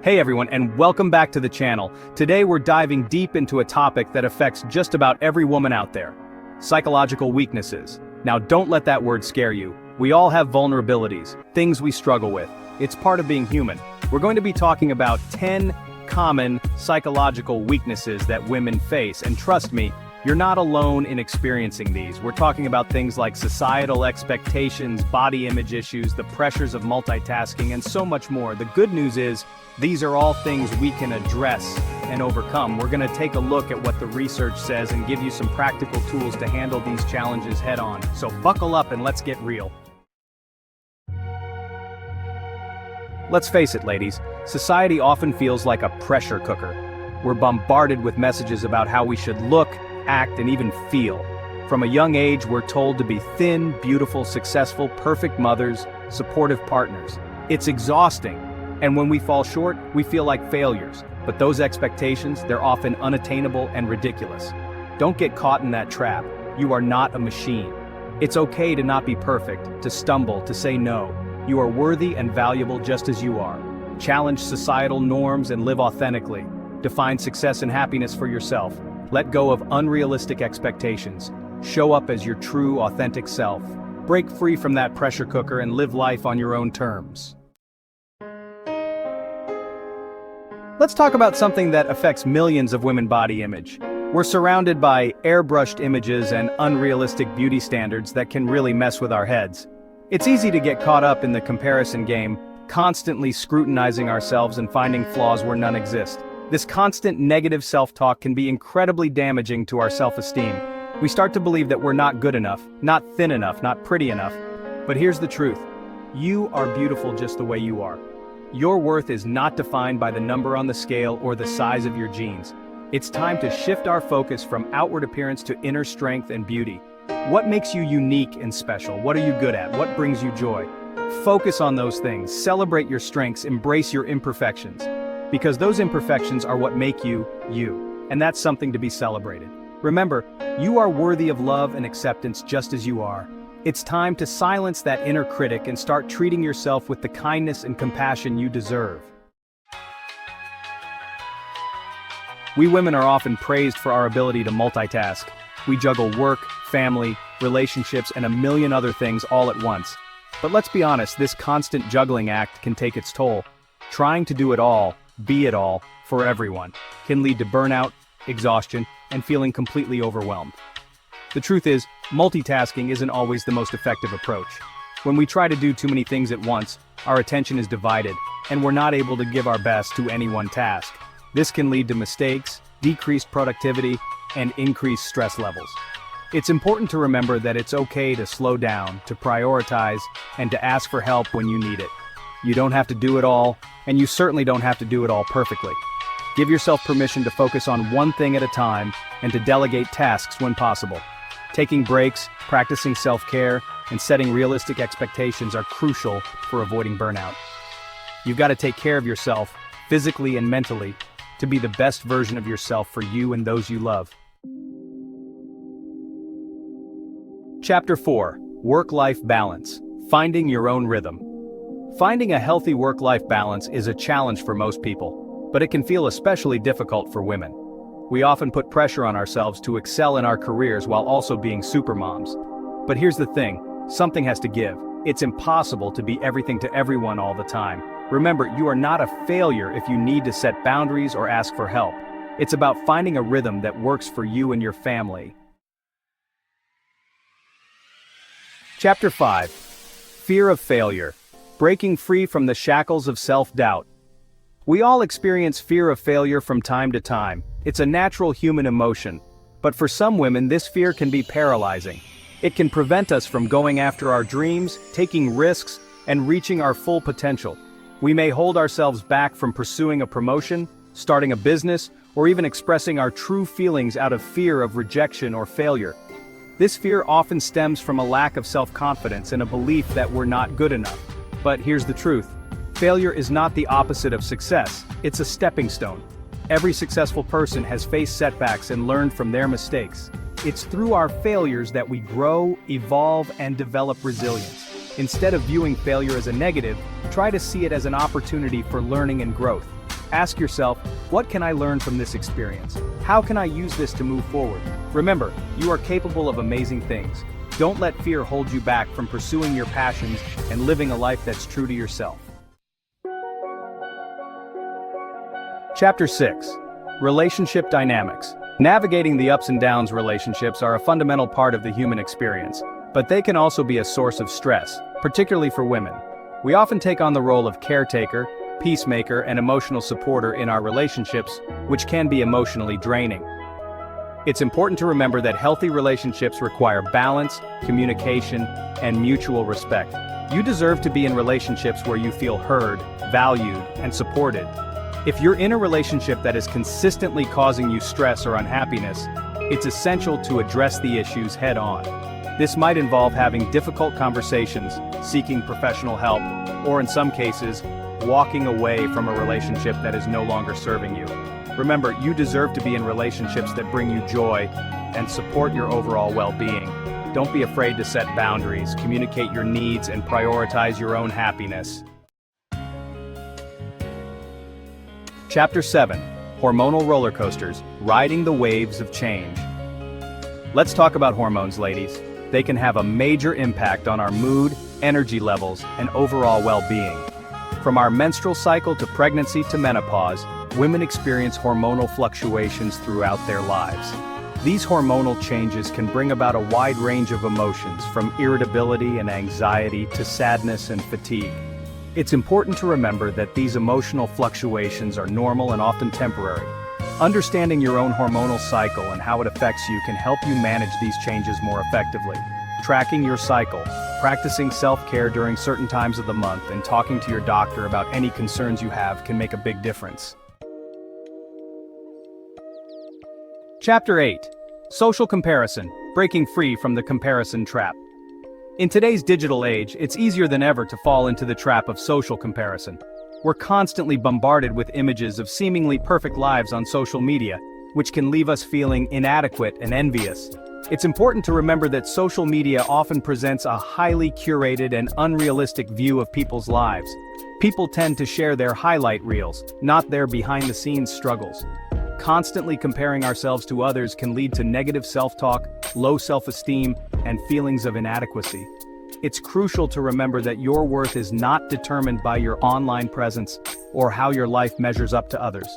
Hey everyone, and welcome back to the channel. Today we're diving deep into a topic that affects just about every woman out there. Psychological weaknesses. Now don't let that word scare you. We all have vulnerabilities, things we struggle with. It's part of being human. We're going to be talking about 10 common psychological weaknesses that women face, and trust me, you're not alone in experiencing these. We're talking about things like societal expectations, body image issues, the pressures of multitasking, and so much more. The good news is, these are all things we can address and overcome. We're going to take a look at what the research says and give you some practical tools to handle these challenges head on. So buckle up and let's get real. Let's face it, ladies, society often feels like a pressure cooker. We're bombarded with messages about how we should look, act, and even feel. From a young age, we're told to be thin, beautiful, successful, perfect mothers, supportive partners. It's exhausting. And when we fall short, we feel like failures. But those expectations, they're often unattainable and ridiculous. Don't get caught in that trap. You are not a machine. It's okay to not be perfect, to stumble, to say no. You are worthy and valuable just as you are. Challenge societal norms and live authentically. Define success and happiness for yourself. Let go of unrealistic expectations. Show up as your true, authentic self. Break free from that pressure cooker and live life on your own terms. Let's talk about something that affects millions of women: body image. We're surrounded by airbrushed images and unrealistic beauty standards that can really mess with our heads. It's easy to get caught up in the comparison game, constantly scrutinizing ourselves and finding flaws where none exist. This constant negative self-talk can be incredibly damaging to our self-esteem. We start to believe that we're not good enough, not thin enough, not pretty enough. But here's the truth. You are beautiful just the way you are. Your worth is not defined by the number on the scale or the size of your jeans. It's time to shift our focus from outward appearance to inner strength and beauty. What makes you unique and special? What are you good at? What brings you joy? Focus on those things. Celebrate your strengths. Embrace your imperfections. Because those imperfections are what make you, you. And that's something to be celebrated. Remember, you are worthy of love and acceptance just as you are. It's time to silence that inner critic and start treating yourself with the kindness and compassion you deserve. We women are often praised for our ability to multitask. We juggle work, family, relationships, and a million other things all at once. But let's be honest, this constant juggling act can take its toll. Trying to do it all, be it all, for everyone, can lead to burnout, exhaustion, and feeling completely overwhelmed. The truth is, multitasking isn't always the most effective approach. When we try to do too many things at once, our attention is divided, and we're not able to give our best to any one task. This can lead to mistakes, decreased productivity, and increased stress levels. It's important to remember that it's okay to slow down, to prioritize, and to ask for help when you need it. You don't have to do it all, and you certainly don't have to do it all perfectly. Give yourself permission to focus on one thing at a time and to delegate tasks when possible. Taking breaks, practicing self-care, and setting realistic expectations are crucial for avoiding burnout. You've got to take care of yourself, physically and mentally, to be the best version of yourself for you and those you love. Chapter 4: Work-Life Balance. Finding your own rhythm. Finding a healthy work-life balance is a challenge for most people, but it can feel especially difficult for women. We often put pressure on ourselves to excel in our careers while also being supermoms. But here's the thing, something has to give. It's impossible to be everything to everyone all the time. Remember, you are not a failure if you need to set boundaries or ask for help. It's about finding a rhythm that works for you and your family. Chapter 5: Fear of Failure. Breaking free from the shackles of self-doubt. We all experience fear of failure from time to time. It's a natural human emotion. But for some women, this fear can be paralyzing. It can prevent us from going after our dreams, taking risks, and reaching our full potential. We may hold ourselves back from pursuing a promotion, starting a business, or even expressing our true feelings out of fear of rejection or failure. This fear often stems from a lack of self-confidence and a belief that we're not good enough. But here's the truth. Failure is not the opposite of success. It's a stepping stone. Every successful person has faced setbacks and learned from their mistakes. It's through our failures that we grow, evolve, and develop resilience. Instead of viewing failure as a negative, try to see it as an opportunity for learning and growth. Ask yourself, what can I learn from this experience? How can I use this to move forward? Remember, you are capable of amazing things. Don't let fear hold you back from pursuing your passions and living a life that's true to yourself. Chapter 6. Relationship Dynamics. Navigating the ups and downs relationships are a fundamental part of the human experience, but they can also be a source of stress, particularly for women. We often take on the role of caretaker, peacemaker, and emotional supporter in our relationships, which can be emotionally draining. It's important to remember that healthy relationships require balance, communication, and mutual respect. You deserve to be in relationships where you feel heard, valued, and supported. If you're in a relationship that is consistently causing you stress or unhappiness, it's essential to address the issues head-on. This might involve having difficult conversations, seeking professional help, or in some cases, walking away from a relationship that is no longer serving you. Remember, you deserve to be in relationships that bring you joy and support your overall well-being. Don't be afraid to set boundaries, communicate your needs, and prioritize your own happiness. Chapter 7. Hormonal roller coasters, riding the waves of change. Let's talk about hormones, ladies. They can have a major impact on our mood, energy levels, and overall well-being. From our menstrual cycle to pregnancy to menopause, women experience hormonal fluctuations throughout their lives. These hormonal changes can bring about a wide range of emotions, from irritability and anxiety to sadness and fatigue. It's important to remember that these emotional fluctuations are normal and often temporary. Understanding your own hormonal cycle and how it affects you can help you manage these changes more effectively. Tracking your cycle, practicing self-care during certain times of the month, and talking to your doctor about any concerns you have can make a big difference. Chapter 8. Social Comparison, breaking free from the comparison trap. In today's digital age, it's easier than ever to fall into the trap of social comparison. We're constantly bombarded with images of seemingly perfect lives on social media, which can leave us feeling inadequate and envious. It's important to remember that social media often presents a highly curated and unrealistic view of people's lives. People tend to share their highlight reels, not their behind-the-scenes struggles. Constantly comparing ourselves to others can lead to negative self-talk, low self-esteem, and feelings of inadequacy. It's crucial to remember that your worth is not determined by your online presence or how your life measures up to others.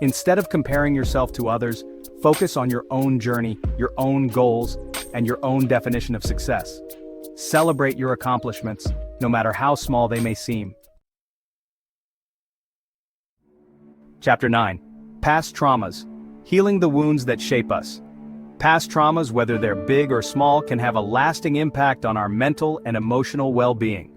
Instead of comparing yourself to others, focus on your own journey, your own goals, and your own definition of success. Celebrate your accomplishments, no matter how small they may seem. Chapter 9. Past traumas, healing the wounds that shape us. Past traumas, whether they're big or small, can have a lasting impact on our mental and emotional well-being.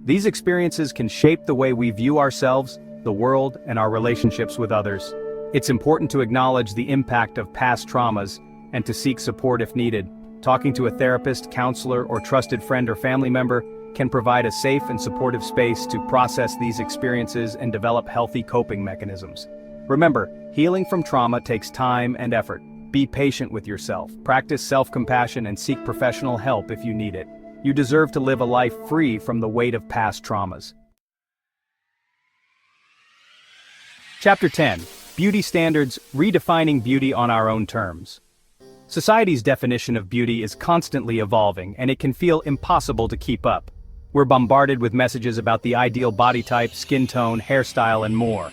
These experiences can shape the way we view ourselves, the world, and our relationships with others. It's important to acknowledge the impact of past traumas and to seek support if needed. Talking to a therapist, counselor, or trusted friend or family member can provide a safe and supportive space to process these experiences and develop healthy coping mechanisms. Remember, healing from trauma takes time and effort. Be patient with yourself, practice self-compassion, and seek professional help if you need it. You deserve to live a life free from the weight of past traumas. Chapter 10. Beauty Standards, redefining beauty on our own terms. Society's definition of beauty is constantly evolving, and it can feel impossible to keep up. We're bombarded with messages about the ideal body type, skin tone, hairstyle, and more.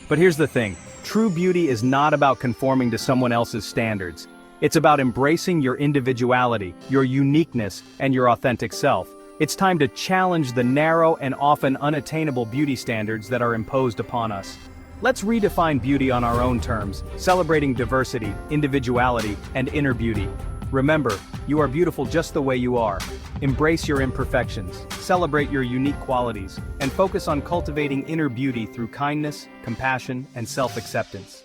But here's the thing, true beauty is not about conforming to someone else's standards. It's about embracing your individuality, your uniqueness, and your authentic self. It's time to challenge the narrow and often unattainable beauty standards that are imposed upon us. Let's redefine beauty on our own terms, celebrating diversity, individuality, and inner beauty. Remember, you are beautiful just the way you are. Embrace your imperfections, celebrate your unique qualities, and focus on cultivating inner beauty through kindness, compassion, and self-acceptance.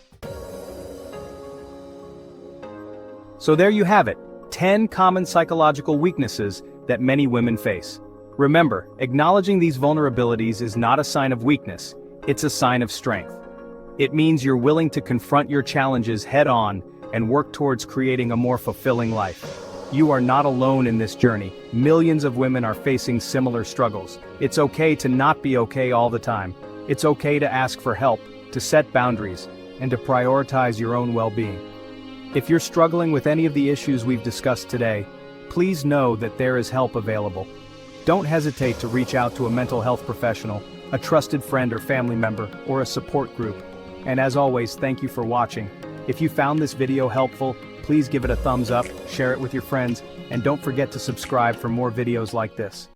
So there you have it, 10 common psychological weaknesses that many women face. Remember, acknowledging these vulnerabilities is not a sign of weakness, it's a sign of strength. It means you're willing to confront your challenges head-on and work towards creating a more fulfilling life. You are not alone in this journey. Millions of women are facing similar struggles. It's okay to not be okay all the time. It's okay to ask for help, to set boundaries, and to prioritize your own well-being. If you're struggling with any of the issues we've discussed today, please know that there is help available. Don't hesitate to reach out to a mental health professional, a trusted friend or family member, or a support group. And as always, thank you for watching. If you found this video helpful, please give it a thumbs up, share it with your friends, and don't forget to subscribe for more videos like this.